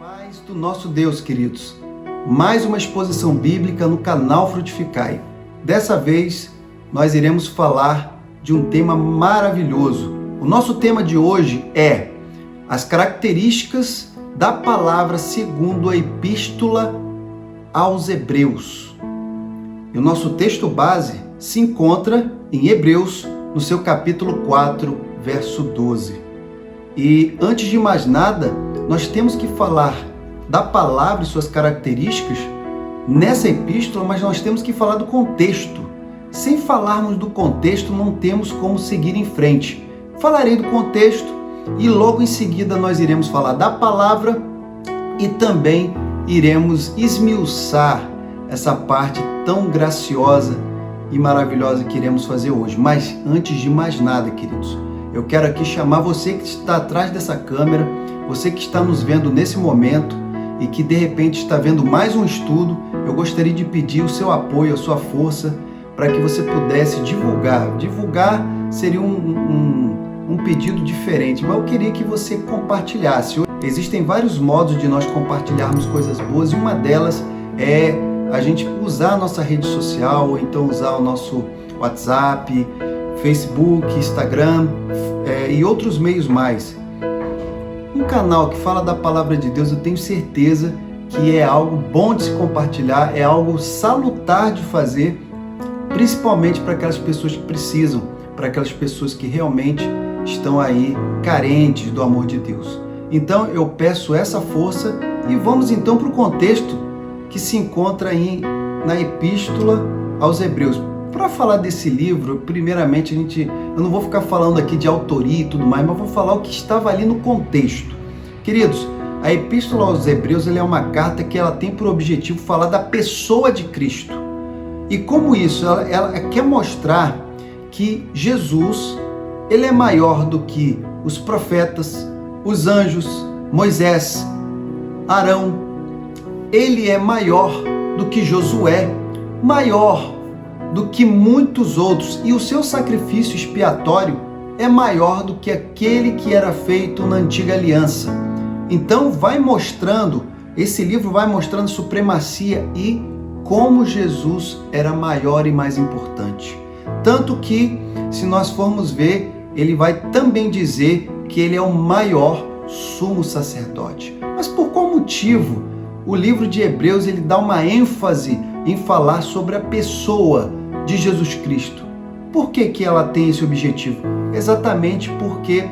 Paz do nosso Deus, queridos. Mais uma exposição bíblica no canal Frutificai. Dessa vez, nós iremos falar de um tema maravilhoso. O nosso tema de hoje é as características da palavra segundo a Epístola aos Hebreus. E o nosso texto base se encontra em Hebreus, no seu capítulo 4, verso 12. E antes de mais nada, nós temos que falar da palavra e suas características nessa epístola, mas nós temos que falar do contexto. Sem falarmos do contexto, não temos como seguir em frente. Falarei do contexto e logo em seguida nós iremos falar da palavra e também iremos esmiuçar essa parte tão graciosa e maravilhosa que iremos fazer hoje. Mas antes de mais nada, queridos, eu quero aqui chamar você que está atrás dessa câmera, você que está nos vendo nesse momento e que de repente está vendo mais um estudo. Eu gostaria de pedir o seu apoio, a sua força, para que você pudesse divulgar. Divulgar seria um pedido diferente, mas eu queria que você compartilhasse. Existem vários modos de nós compartilharmos coisas boas e uma delas é a gente usar a nossa rede social, ou então usar o nosso WhatsApp, Facebook, Instagram e outros meios mais. Um canal que fala da palavra de Deus, eu tenho certeza que é algo bom de se compartilhar, é algo salutar de fazer, principalmente para aquelas pessoas que precisam, para aquelas pessoas que realmente estão aí carentes do amor de Deus. Então eu peço essa força e vamos então para o contexto que se encontra aí na Epístola aos Hebreus. Para falar desse livro, primeiramente eu não vou ficar falando aqui de autoria e tudo mais, mas vou falar o que estava ali no contexto. Queridos, a Epístola aos Hebreus ela é uma carta que ela tem por objetivo falar da pessoa de Cristo. E como isso, ela quer mostrar que Jesus, ele é maior do que os profetas, os anjos, Moisés, Arão. Ele é maior do que Josué, maior do que muitos outros, e o seu sacrifício expiatório é maior do que aquele que era feito na antiga aliança. Então esse livro vai mostrando supremacia e como Jesus era maior e mais importante. Tanto que, se nós formos ver, ele vai também dizer que ele é o maior sumo sacerdote. Mas por qual motivo o livro de Hebreus ele dá uma ênfase em falar sobre a pessoa de Jesus Cristo? Por que ela tem esse objetivo? Exatamente porque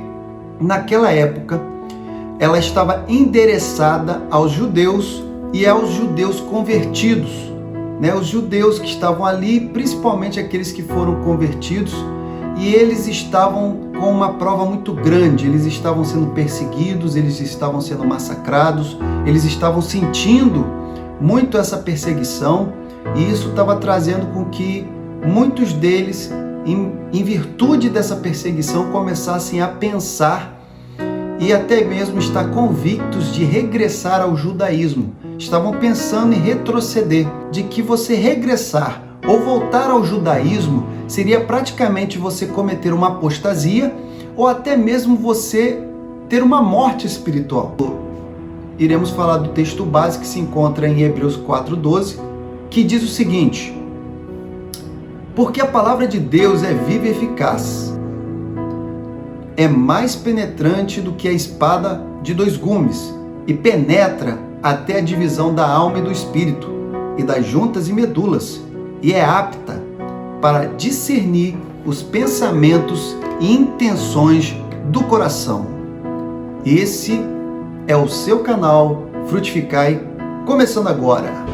naquela época ela estava endereçada aos judeus e aos judeus convertidos, os judeus que estavam ali, principalmente aqueles que foram convertidos, e eles estavam com uma prova muito grande, eles estavam sendo perseguidos, eles estavam sendo massacrados, eles estavam sentindo muito essa perseguição, e isso estava trazendo com que muitos deles, em virtude dessa perseguição, começassem a pensar e até mesmo estar convictos de regressar ao judaísmo. Estavam pensando em retroceder, de que você regressar ou voltar ao judaísmo seria praticamente você cometer uma apostasia ou até mesmo você ter uma morte espiritual. Iremos falar do texto base que se encontra em Hebreus 4:12, que diz o seguinte: porque a palavra de Deus é viva e eficaz, é mais penetrante do que a espada de dois gumes e penetra até a divisão da alma e do espírito e das juntas e medulas, e é apta para discernir os pensamentos e intenções do coração. Esse é o seu canal Frutificai, começando agora.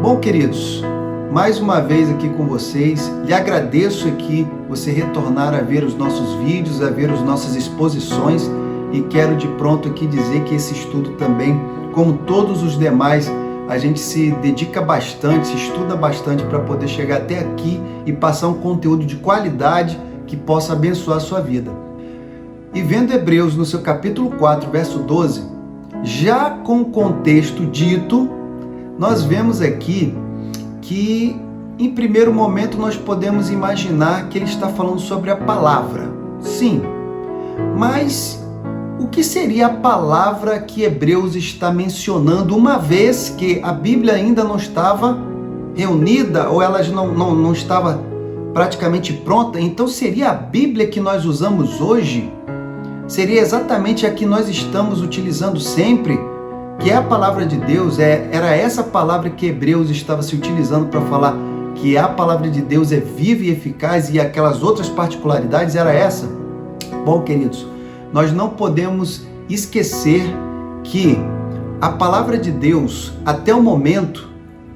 Bom, queridos, mais uma vez aqui com vocês, lhe agradeço aqui você retornar a ver os nossos vídeos, a ver as nossas exposições, e quero de pronto aqui dizer que esse estudo também, como todos os demais, a gente se dedica bastante, se estuda bastante para poder chegar até aqui e passar um conteúdo de qualidade que possa abençoar a sua vida. E vendo Hebreus no seu capítulo 4, verso 12, já com o contexto dito, nós vemos aqui que em primeiro momento nós podemos imaginar que ele está falando sobre a palavra. Sim, mas o que seria a palavra que Hebreus está mencionando, uma vez que a Bíblia ainda não estava reunida ou ela não estava praticamente pronta? Então seria a Bíblia que nós usamos hoje? Seria exatamente a que nós estamos utilizando sempre? Que é a palavra de Deus? Era essa palavra que Hebreus estava se utilizando para falar que a palavra de Deus é viva e eficaz, e aquelas outras particularidades era essa? Bom, queridos, nós não podemos esquecer que a palavra de Deus, até o momento,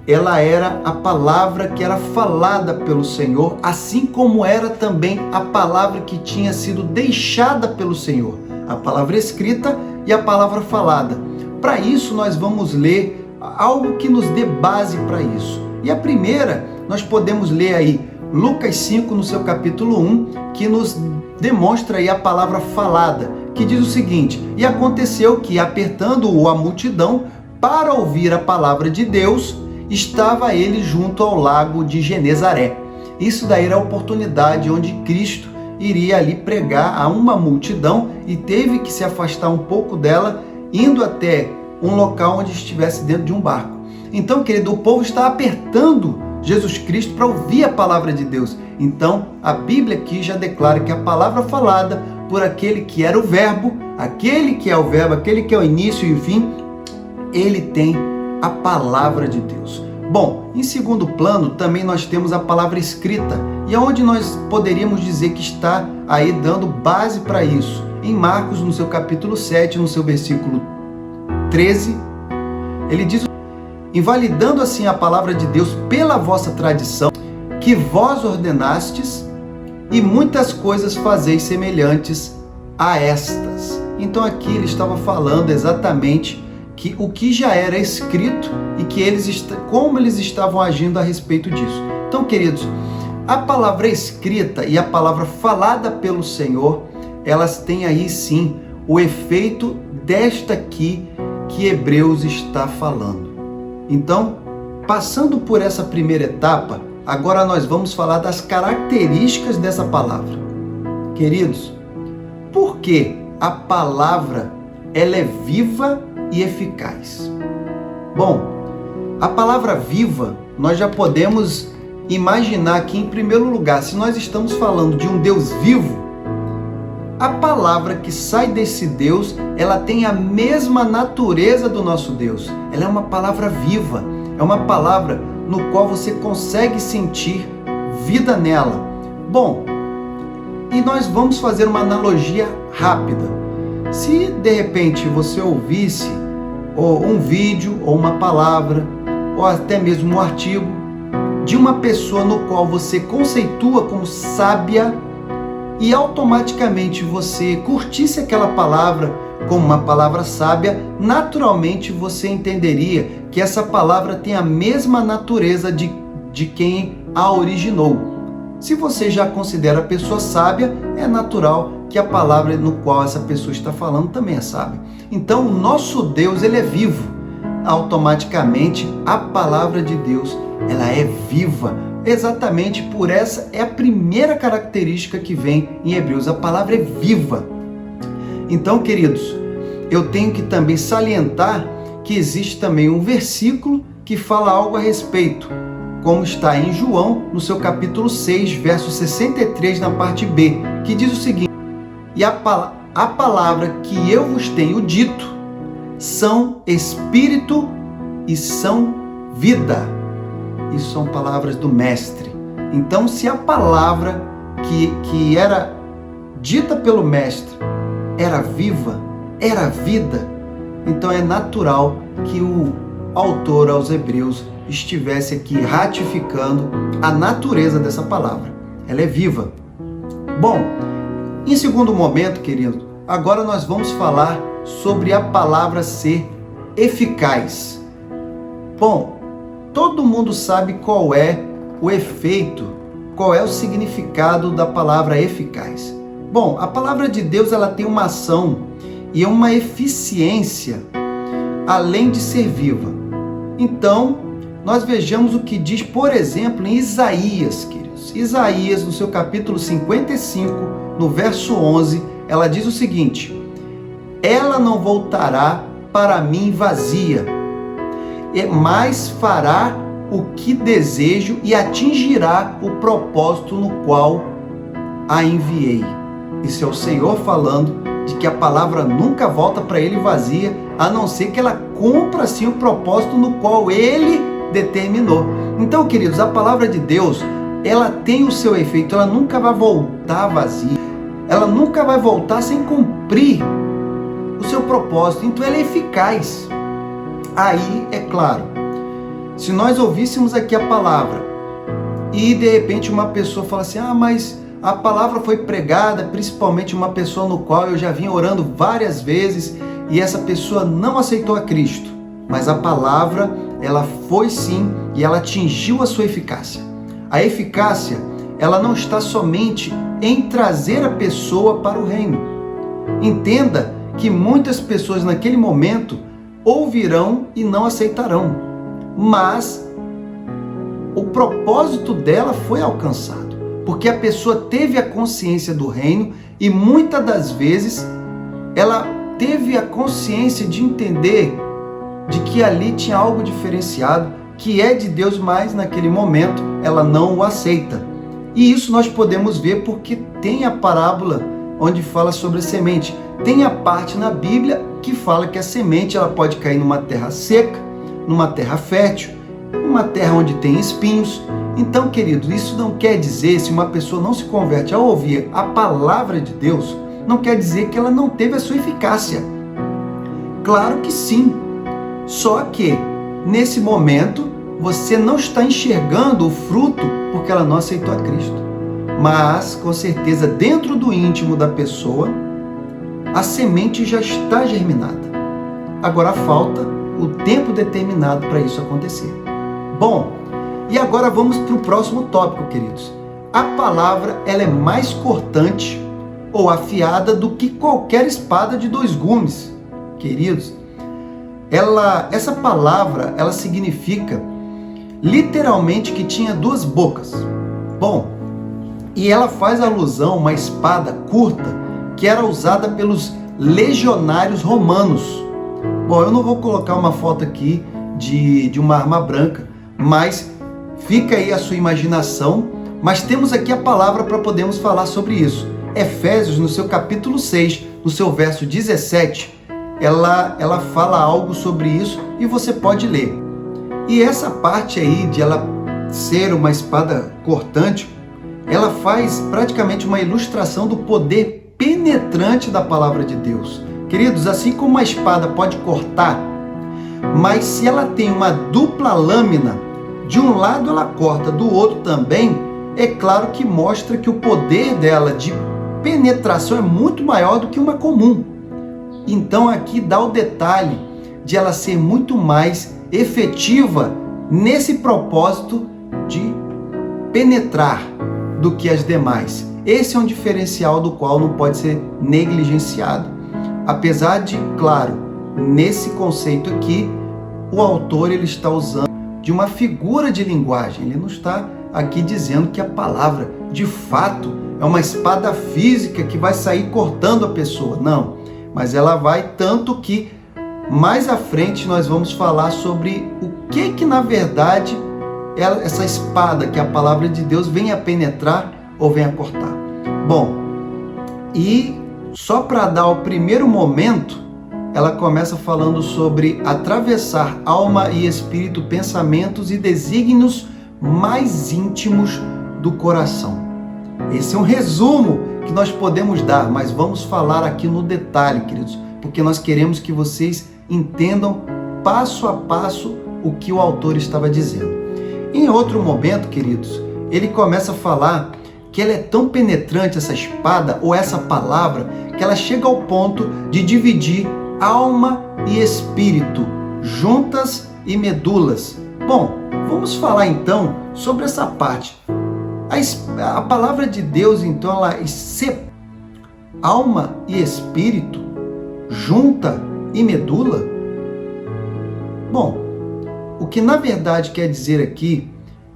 ela era a palavra que era falada pelo Senhor, assim como era também a palavra que tinha sido deixada pelo Senhor, a palavra escrita e a palavra falada. Para isso, nós vamos ler algo que nos dê base para isso. E a primeira, nós podemos ler aí Lucas 5, no seu capítulo 1, que nos demonstra aí a palavra falada, que diz o seguinte: e aconteceu que, apertando-o a multidão para ouvir a palavra de Deus, estava ele junto ao lago de Genezaré. Isso daí era a oportunidade onde Cristo iria ali pregar a uma multidão e teve que se afastar um pouco dela, indo até um local onde estivesse dentro de um barco. Então, querido, o povo está apertando Jesus Cristo para ouvir a palavra de Deus. Então, a Bíblia aqui já declara que a palavra falada por aquele que era o verbo, aquele que é o verbo, aquele que é o início e o fim, ele tem a palavra de Deus. Bom, em segundo plano, também nós temos a palavra escrita, e aonde nós poderíamos dizer que está aí dando base para isso? Em Marcos, no seu capítulo 7, no seu versículo 13, ele diz: invalidando assim a palavra de Deus pela vossa tradição, que vós ordenastes, e muitas coisas fazeis semelhantes a estas. Então aqui ele estava falando exatamente que o que já era escrito e que como eles estavam agindo a respeito disso. Então, queridos, a palavra escrita e a palavra falada pelo Senhor, elas têm aí sim o efeito desta aqui que Hebreus está falando. Então, passando por essa primeira etapa, agora nós vamos falar das características dessa palavra. Queridos, por que a palavra ela é viva e eficaz? Bom, a palavra viva, nós já podemos imaginar que, em primeiro lugar, se nós estamos falando de um Deus vivo, a palavra que sai desse Deus, ela tem a mesma natureza do nosso Deus. Ela é uma palavra viva, é uma palavra no qual você consegue sentir vida nela. Bom, e nós vamos fazer uma analogia rápida. Se de repente você ouvisse um vídeo ou uma palavra, ou até mesmo um artigo de uma pessoa no qual você conceitua como sábia, e automaticamente você curtisse aquela palavra como uma palavra sábia, naturalmente você entenderia que essa palavra tem a mesma natureza de quem a originou. Se você já considera a pessoa sábia, é natural que a palavra no qual essa pessoa está falando também é sábia. Então, o nosso Deus, ele é vivo. Automaticamente, a palavra de Deus, ela é viva. Exatamente por essa é a primeira característica que vem em Hebreus. A palavra é viva. Então, queridos, eu tenho que também salientar que existe também um versículo que fala algo a respeito, como está em João, no seu capítulo 6, verso 63, na parte B, que diz o seguinte: e a palavra que eu vos tenho dito são espírito e são vida. Isso são palavras do Mestre. Então, se a palavra que era dita pelo Mestre era viva, era vida, então é natural que o autor aos Hebreus estivesse aqui ratificando a natureza dessa palavra. Ela é viva. Bom, em segundo momento, querido, agora nós vamos falar sobre a palavra ser eficaz. Bom, todo mundo sabe qual é o efeito, qual é o significado da palavra eficaz. Bom, a palavra de Deus, ela tem uma ação e uma eficiência além de ser viva. Então, nós vejamos o que diz, por exemplo, em Isaías, queridos. Isaías, no seu capítulo 55, no verso 11, ela diz o seguinte: ela não voltará para mim vazia, mas fará o que desejo e atingirá o propósito no qual a enviei. Isso é o Senhor falando de que a palavra nunca volta para ele vazia, a não ser que ela cumpra assim o propósito no qual ele determinou. Então, queridos, a palavra de Deus, ela tem o seu efeito, ela nunca vai voltar vazia, ela nunca vai voltar sem cumprir o seu propósito, então ela é eficaz. Aí, é claro, se nós ouvíssemos aqui a palavra e de repente uma pessoa fala assim: mas a palavra foi pregada, principalmente uma pessoa no qual eu já vinha orando várias vezes e essa pessoa não aceitou a Cristo, mas a palavra, ela foi sim e ela atingiu a sua eficácia. A eficácia, ela não está somente em trazer a pessoa para o reino. Entenda que muitas pessoas naquele momento ouvirão e não aceitarão, mas o propósito dela foi alcançado, porque a pessoa teve a consciência do reino e muitas das vezes ela teve a consciência de entender de que ali tinha algo diferenciado, que é de Deus, mas naquele momento ela não o aceita. E isso nós podemos ver porque tem a parábola onde fala sobre a semente. Tem a parte na Bíblia que fala que a semente ela pode cair numa terra seca, numa terra fértil, numa terra onde tem espinhos. Então, querido, isso não quer dizer, se uma pessoa não se converte ao ouvir a palavra de Deus, não quer dizer que ela não teve a sua eficácia. Claro que sim. Só que, nesse momento, você não está enxergando o fruto porque ela não aceitou a Cristo. Mas, com certeza, dentro do íntimo da pessoa, a semente já está germinada. Agora falta o tempo determinado para isso acontecer. Bom, e agora vamos para o próximo tópico, queridos. A palavra, ela é mais cortante ou afiada do que qualquer espada de 2 gumes. Queridos, essa palavra, ela significa literalmente que tinha 2 bocas. Bom, e ela faz alusão a uma espada curta que era usada pelos legionários romanos. Bom, eu não vou colocar uma foto aqui de uma arma branca, mas fica aí a sua imaginação. Mas temos aqui a palavra para podermos falar sobre isso. Efésios, no seu capítulo 6, no seu verso 17, ela fala algo sobre isso e você pode ler. E essa parte aí de ela ser uma espada cortante, ela faz praticamente uma ilustração do poder penetrante da palavra de Deus. Queridos, assim como uma espada pode cortar, mas se ela tem uma dupla lâmina, de um lado ela corta, do outro também, é claro que mostra que o poder dela de penetração é muito maior do que uma comum. Então aqui dá o detalhe de ela ser muito mais efetiva nesse propósito de penetrar do que as demais. Esse é um diferencial do qual não pode ser negligenciado. Apesar de, claro, nesse conceito aqui, o autor ele está usando de uma figura de linguagem. Ele não está aqui dizendo que a palavra, de fato, é uma espada física que vai sair cortando a pessoa. Não, mas ela vai tanto que mais à frente nós vamos falar sobre o que na verdade essa espada, que é a palavra de Deus, vem a penetrar ou vem a cortar. Bom, e só para dar o primeiro momento, ela começa falando sobre atravessar alma e espírito, pensamentos e desígnios mais íntimos do coração. Esse é um resumo que nós podemos dar, mas vamos falar aqui no detalhe, queridos, porque nós queremos que vocês entendam passo a passo o que o autor estava dizendo. Em outro momento, queridos, ele começa a falar que ela é tão penetrante, essa espada ou essa palavra, que ela chega ao ponto de dividir alma e espírito, juntas e medulas. Bom, vamos falar então sobre essa parte. A palavra de Deus, então, ela separa alma e espírito, junta e medula. Bom, O que na verdade quer dizer aqui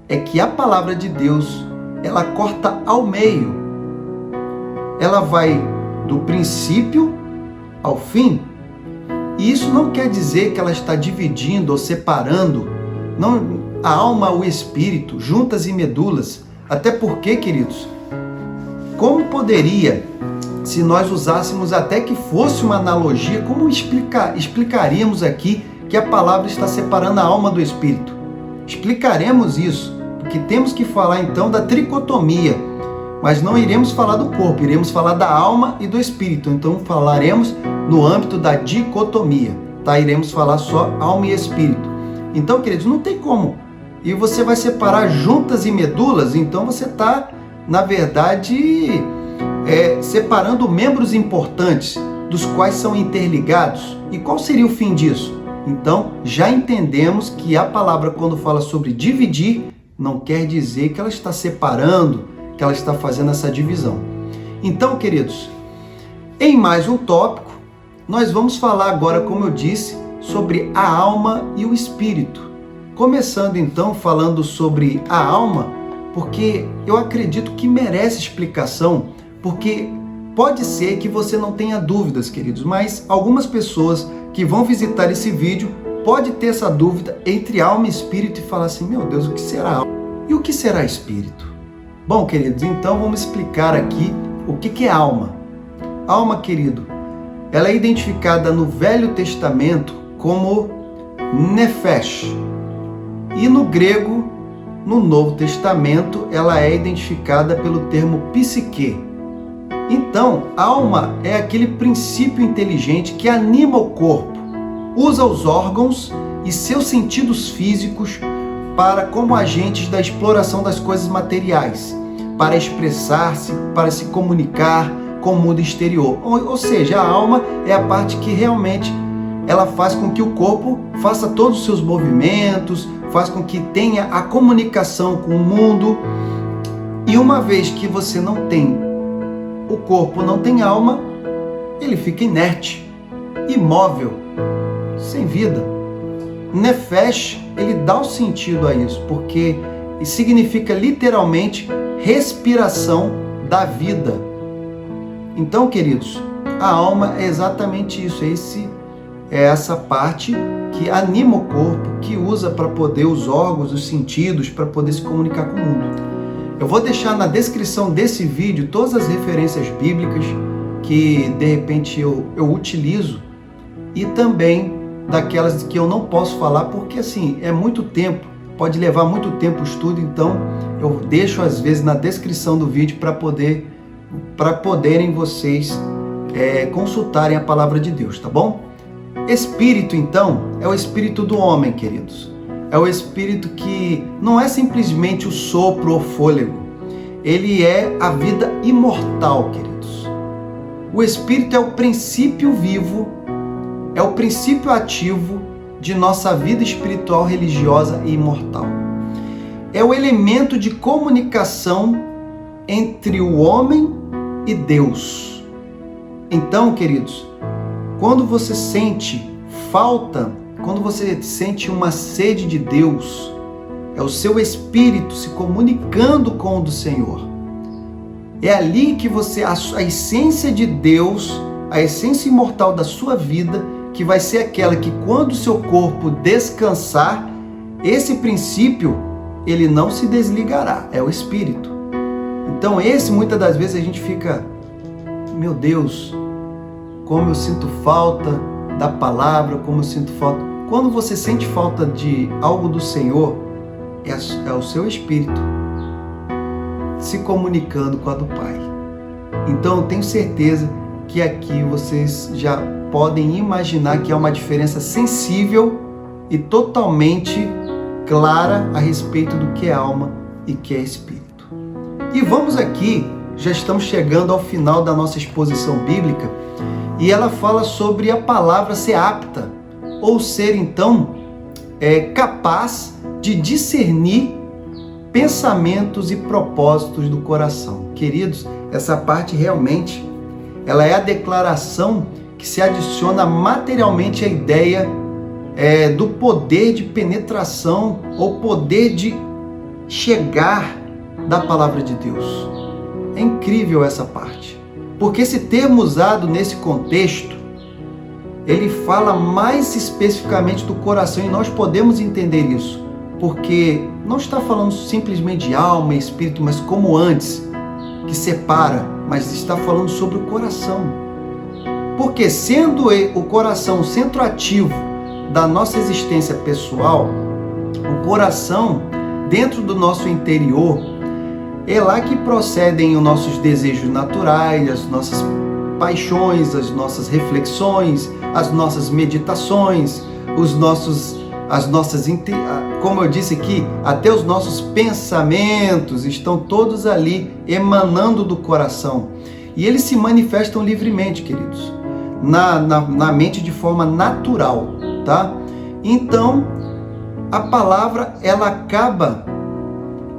é que a palavra de Deus, ela corta ao meio. Ela vai do princípio ao fim. E isso não quer dizer que ela está dividindo ou separando a alma ou o espírito, juntas e medulas. Até porque, queridos, como poderia, se nós usássemos até que fosse uma analogia, como explicaríamos aqui que a palavra está separando a alma do espírito? Explicaremos isso, porque temos que falar então da tricotomia, mas não iremos falar do corpo, iremos falar da alma e do espírito. Então falaremos no âmbito da dicotomia, tá? Iremos falar só alma e espírito. Então, queridos, não tem como. E você vai separar juntas e medulas, então você está, na verdade, separando membros importantes, dos quais são interligados. E qual seria o fim disso? Então, já entendemos que a palavra, quando fala sobre dividir, não quer dizer que ela está separando, que ela está fazendo essa divisão. Então, queridos, em mais um tópico, nós vamos falar agora, como eu disse, sobre a alma e o espírito. Começando então falando sobre a alma, porque eu acredito que merece explicação, porque pode ser que você não tenha dúvidas, queridos, mas algumas pessoas que vão visitar esse vídeo pode ter essa dúvida entre alma e espírito e falar assim: meu Deus, o que será alma e o que será espírito? Bom, queridos, então vamos explicar aqui o que é alma. Alma, querido, ela é identificada no Velho Testamento como nefesh. E no grego, no Novo Testamento, ela é identificada pelo termo psique. Então, alma é aquele princípio inteligente que anima o corpo, usa os órgãos e seus sentidos físicos como agentes da exploração das coisas materiais, para expressar-se, para se comunicar com o mundo exterior. Ou seja, a alma é a parte que realmente ela faz com que o corpo faça todos os seus movimentos, faz com que tenha a comunicação com o mundo. E uma vez que você não tem o corpo, não tem alma, ele fica inerte, imóvel, sem vida. Nefesh, ele dá o sentido a isso, porque significa literalmente respiração da vida. Então, queridos, a alma é exatamente isso, é essa parte que anima o corpo, que usa para poder os órgãos, os sentidos, para poder se comunicar com o mundo. Eu vou deixar na descrição desse vídeo todas as referências bíblicas que de repente eu utilizo e também daquelas que eu não posso falar, porque assim, é muito tempo, pode levar muito tempo o estudo, então eu deixo às vezes na descrição do vídeo para poderem vocês consultarem a palavra de Deus, tá bom? Espírito, então, é o espírito do homem, queridos. É o espírito que não é simplesmente o sopro ou fôlego. Ele é a vida imortal, queridos. O espírito é o princípio vivo, é o princípio ativo de nossa vida espiritual, religiosa e imortal. É o elemento de comunicação entre o homem e Deus. Então, queridos, quando você sente falta, quando você sente uma sede de Deus, é o seu espírito se comunicando com o do Senhor. É ali que a essência de Deus, a essência imortal da sua vida, que vai ser aquela que quando o seu corpo descansar, esse princípio, ele não se desligará, é o espírito. Então muitas das vezes a gente fica, meu Deus, como eu sinto falta da palavra, como eu sinto falta. Quando você sente falta de algo do Senhor, é o seu espírito se comunicando com a do Pai. Então eu tenho certeza que aqui vocês já podem imaginar que há uma diferença sensível e totalmente clara a respeito do que é alma e que é espírito. E vamos aqui, já estamos chegando ao final da nossa exposição bíblica, e ela fala sobre a palavra ser apta, ou ser então capaz de discernir pensamentos e propósitos do coração. Queridos, essa parte realmente ela é a declaração que se adiciona materialmente à ideia do poder de penetração ou poder de chegar da palavra de Deus. É incrível essa parte, porque esse termo usado nesse contexto, ele fala mais especificamente do coração, e nós podemos entender isso, porque não está falando simplesmente de alma e espírito, mas como antes, que separa, mas está falando sobre o coração. Porque sendo o coração o centro ativo da nossa existência pessoal, o coração, dentro do nosso interior, é lá que procedem os nossos desejos naturais, as nossas paixões, as nossas reflexões, as nossas meditações, como eu disse aqui, até os nossos pensamentos estão todos ali emanando do coração. E eles se manifestam livremente, queridos, na mente de forma natural, tá? Então, a palavra, ela acaba,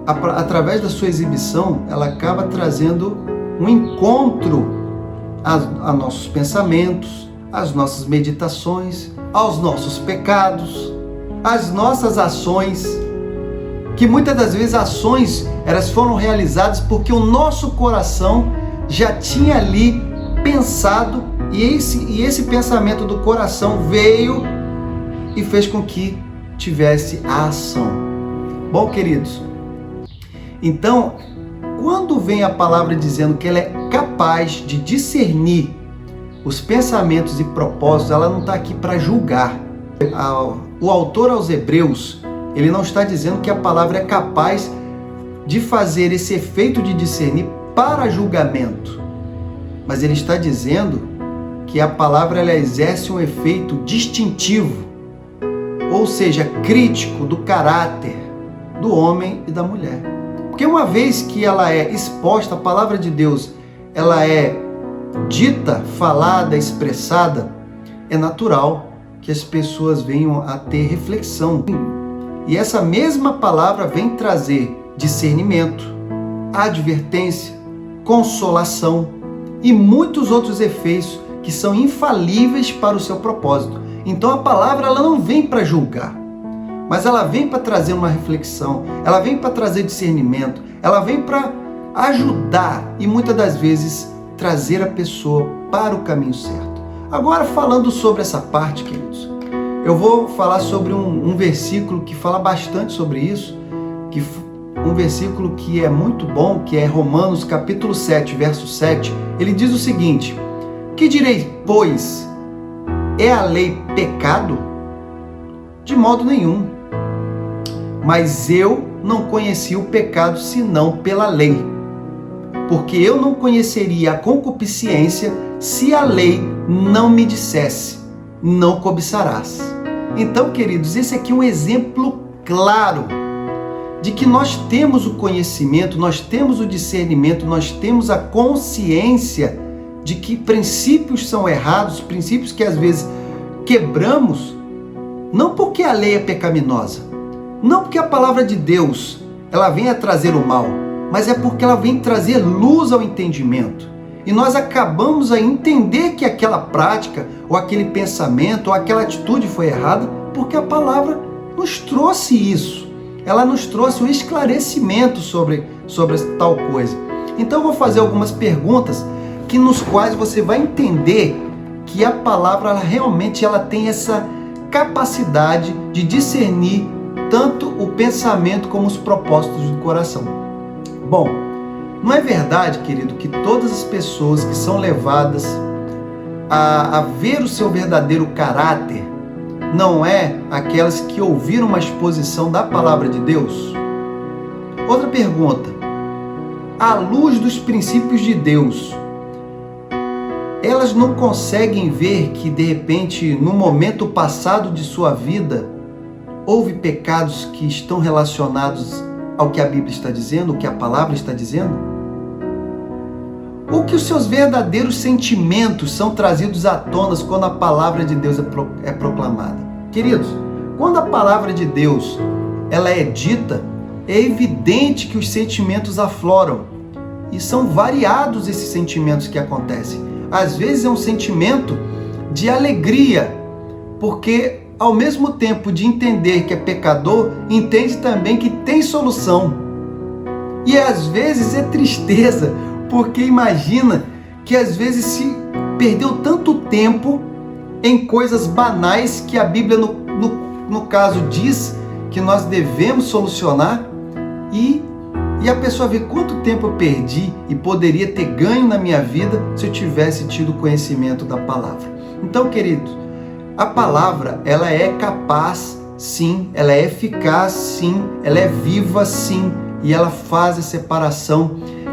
através da sua exibição, ela acaba trazendo um encontro a nossos pensamentos, às nossas meditações, aos nossos pecados, às nossas ações, que muitas das vezes ações elas foram realizadas porque o nosso coração já tinha ali pensado, e esse pensamento do coração veio e fez com que tivesse a ação. Bom, queridos, então, quando vem a palavra dizendo que ela é capaz de discernir os pensamentos e propósitos, ela não está aqui para julgar. O autor aos Hebreus, ele não está dizendo que a palavra é capaz de fazer esse efeito de discernir para julgamento, mas ele está dizendo que a palavra ela exerce um efeito distintivo, ou seja, crítico do caráter do homem e da mulher. Porque uma vez que ela é exposta, a palavra de Deus, ela é dita, falada, expressada, é natural que as pessoas venham a ter reflexão. E essa mesma palavra vem trazer discernimento, advertência, consolação e muitos outros efeitos que são infalíveis para o seu propósito. Então a palavra ela não vem para julgar, mas ela vem para trazer uma reflexão, ela vem para trazer discernimento, ela vem para ajudar e muitas das vezes trazer a pessoa para o caminho certo. Agora, falando sobre essa parte, queridos, eu vou falar sobre um versículo que fala bastante sobre isso, um versículo que é muito bom, que é Romanos capítulo 7, verso 7. Ele diz o seguinte: que direi, pois, é a lei pecado? De modo nenhum. Mas eu não conheci o pecado senão pela lei, porque eu não conheceria a concupiscência se a lei não me dissesse, não cobiçarás. Então, queridos, esse aqui é um exemplo claro de que nós temos o conhecimento, nós temos o discernimento, nós temos a consciência de que princípios são errados, princípios que às vezes quebramos, não porque a lei é pecaminosa, não porque a palavra de Deus ela vem a trazer o mal, mas é porque ela vem trazer luz ao entendimento. E nós acabamos a entender que aquela prática, ou aquele pensamento, ou aquela atitude foi errada, porque a palavra nos trouxe isso. Ela nos trouxe um esclarecimento sobre tal coisa. Então eu vou fazer algumas perguntas nos quais você vai entender que a palavra ela realmente tem essa capacidade de discernir tanto o pensamento como os propósitos do coração. Bom, não é verdade, querido, que todas as pessoas que são levadas a ver o seu verdadeiro caráter não é aquelas que ouviram uma exposição da palavra de Deus? Outra pergunta: à luz dos princípios de Deus, elas não conseguem ver que, de repente, no momento passado de sua vida, houve pecados que estão relacionados ao que a Bíblia está dizendo, o que a palavra está dizendo? Ou que os seus verdadeiros sentimentos são trazidos à tona quando a palavra de Deus é proclamada? Queridos, quando a palavra de Deus ela é dita, é evidente que os sentimentos afloram. E são variados esses sentimentos que acontecem. Às vezes é um sentimento de alegria, porque ao mesmo tempo de entender que é pecador, entende também que tem solução. E às vezes é tristeza, porque imagina que às vezes se perdeu tanto tempo em coisas banais que a Bíblia, no caso, diz que nós devemos solucionar, e a pessoa vê quanto tempo eu perdi e poderia ter ganho na minha vida se eu tivesse tido conhecimento da palavra. Então, queridos, a palavra, ela é capaz, sim, ela é eficaz, sim, ela é viva, sim, e ela faz a separação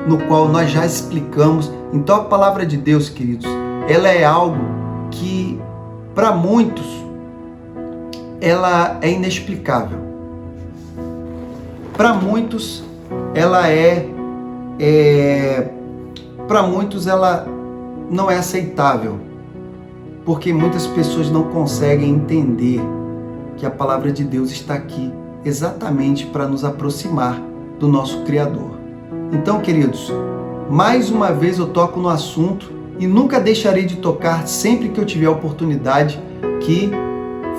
no qual nós já explicamos. Então, a palavra de Deus, queridos, ela é algo que, para muitos, ela é inexplicável. Para muitos, ela para muitos ela não é aceitável, porque muitas pessoas não conseguem entender que a palavra de Deus está aqui exatamente para nos aproximar do nosso Criador. Então, queridos, mais uma vez eu toco no assunto e nunca deixarei de tocar sempre que eu tiver a oportunidade, que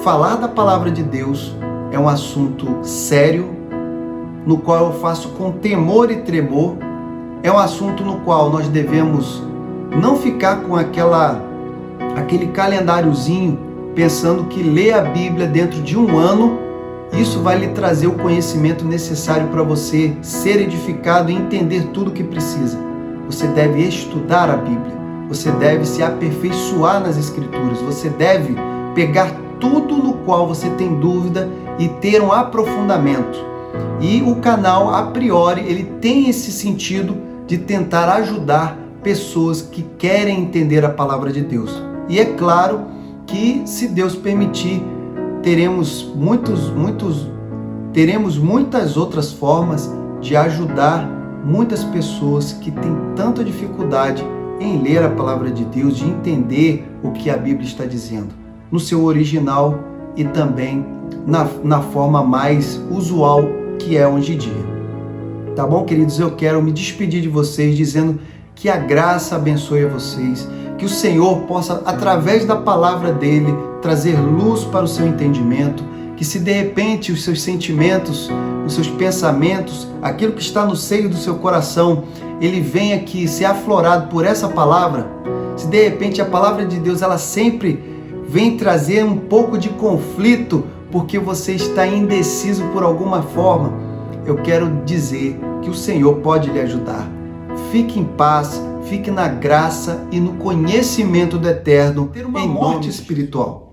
falar da palavra de Deus é um assunto sério, no qual eu faço com temor e tremor. É um assunto no qual nós devemos não ficar com aquele calendáriozinho pensando que ler a Bíblia dentro de um ano, isso vai lhe trazer o conhecimento necessário para você ser edificado e entender tudo o que precisa. Você deve estudar a Bíblia, você deve se aperfeiçoar nas Escrituras, você deve pegar tudo no qual você tem dúvida e ter um aprofundamento. E o canal, a priori, ele tem esse sentido de tentar ajudar pessoas que querem entender a palavra de Deus. E é claro que, se Deus permitir, teremos muitas outras formas de ajudar muitas pessoas que têm tanta dificuldade em ler a palavra de Deus, de entender o que a Bíblia está dizendo, no seu original e também na forma mais usual que é hoje em dia. Tá bom, queridos? Eu quero me despedir de vocês dizendo que a graça abençoe a vocês, que o Senhor possa, através da palavra dele, trazer luz para o seu entendimento, que se de repente os seus sentimentos, os seus pensamentos, aquilo que está no seio do seu coração, ele venha aqui ser aflorado por essa palavra, se de repente a palavra de Deus, ela sempre vem trazer um pouco de conflito, porque você está indeciso por alguma forma, eu quero dizer que o Senhor pode lhe ajudar. Fique em paz, fique na graça e no conhecimento do Eterno, em morte espiritual.